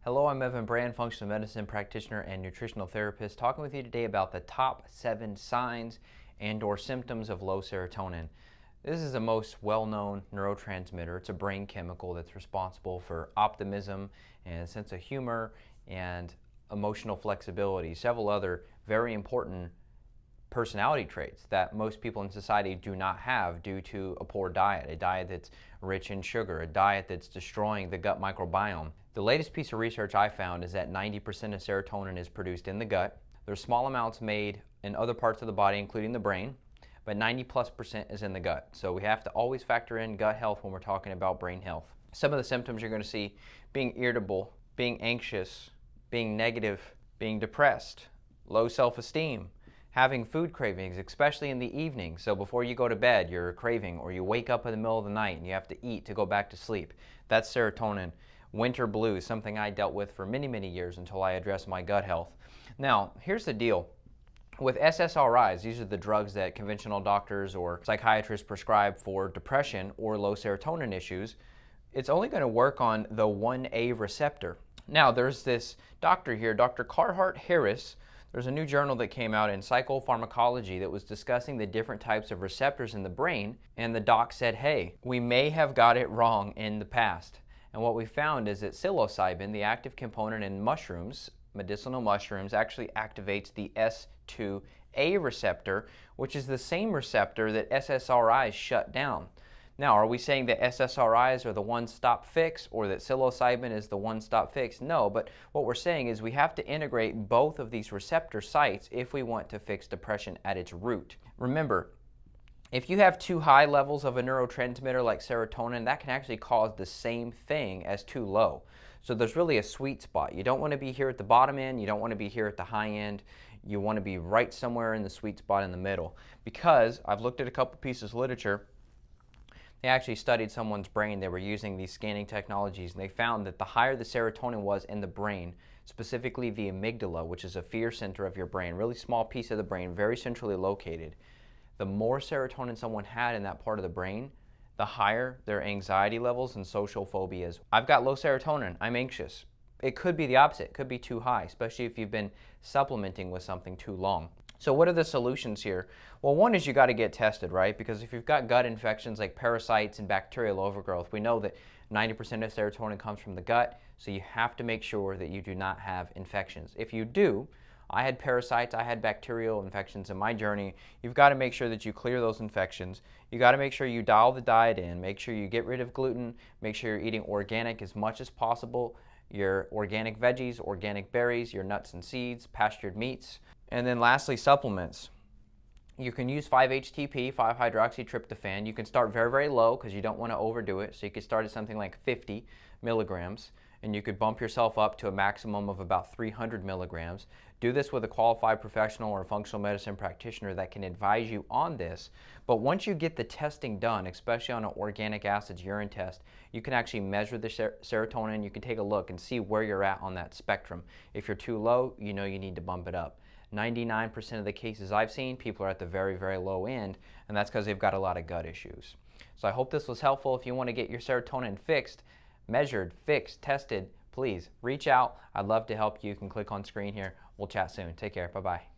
Hello, I'm Evan Brand, functional medicine practitioner and nutritional therapist, talking with you today about the top 7 signs and/or symptoms of low serotonin. This is the most well-known neurotransmitter. It's a brain chemical that's responsible for optimism and sense of humor and emotional flexibility, several other very important personality traits that most people in society do not have due to a poor diet, a diet that's rich in sugar, a diet that's destroying the gut microbiome. The latest piece of research I found is that 90% of serotonin is produced in the gut. There's small amounts made in other parts of the body, including the brain, but 90+% is in the gut. So we have to always factor in gut health when we're talking about brain health. Some of the symptoms you're going to see: being irritable, being anxious, being negative, being depressed, low self-esteem, having food cravings, especially in the evening. So before you go to bed, you're craving, or you wake up in the middle of the night and you have to eat to go back to sleep. That's serotonin. Winter blues, something I dealt with for many, many years until I addressed my gut health. Now, here's the deal. With SSRIs, these are the drugs that conventional doctors or psychiatrists prescribe for depression or low serotonin issues. It's only going to work on the 1A receptor. Now, there's this doctor here, Dr. Carhart Harris. There's a new journal that came out in Psychopharmacology that was discussing the different types of receptors in the brain, and the doc said, hey, we may have got it wrong in the past. And what we found is that psilocybin, the active component in mushrooms, medicinal mushrooms, actually activates the S2A receptor, which is the same receptor that SSRIs shut down. Now, are we saying that SSRIs are the one-stop fix or that psilocybin is the one-stop fix? No, but what we're saying is we have to integrate both of these receptor sites if we want to fix depression at its root. Remember, if you have too high levels of a neurotransmitter like serotonin, that can actually cause the same thing as too low. So there's really a sweet spot. You don't want to be here at the bottom end, you don't want to be here at the high end. You want to be right somewhere in the sweet spot in the middle. Because I've looked at a couple pieces of literature. They actually studied someone's brain. They were using these scanning technologies, and they found that the higher the serotonin was in the brain, specifically the amygdala, which is a fear center of your brain, really small piece of the brain, very centrally located, the more serotonin someone had in that part of the brain, the higher their anxiety levels and social phobias. I've got low serotonin, I'm anxious. It could be the opposite, it could be too high, especially if you've been supplementing with something too long. So what are the solutions here? Well, one is you got to get tested, right? Because if you've got gut infections like parasites and bacterial overgrowth, we know that 90% of serotonin comes from the gut, so you have to make sure that you do not have infections. If you do, I had parasites, I had bacterial infections in my journey. You've got to make sure that you clear those infections. You got to make sure you dial the diet in, make sure you get rid of gluten, make sure you're eating organic as much as possible, your organic veggies, organic berries, your nuts and seeds, pastured meats. And then lastly, supplements. You can use 5-HTP, 5-hydroxytryptophan. You can start very, very low because you don't want to overdo it. So you could start at something like 50 milligrams, and you could bump yourself up to a maximum of about 300 milligrams. Do this with a qualified professional or a functional medicine practitioner that can advise you on this. But once you get the testing done, especially on an organic acids urine test, you can actually measure the serotonin. You can take a look and see where you're at on that spectrum. If you're too low, you know you need to bump it up. 99% of the cases I've seen, people are at the very, very low end, and that's because they've got a lot of gut issues. So I hope this was helpful. If you want to get your serotonin fixed, measured, fixed, tested, please reach out. I'd love to help you. You can click on screen here. We'll chat soon. Take care. Bye-bye.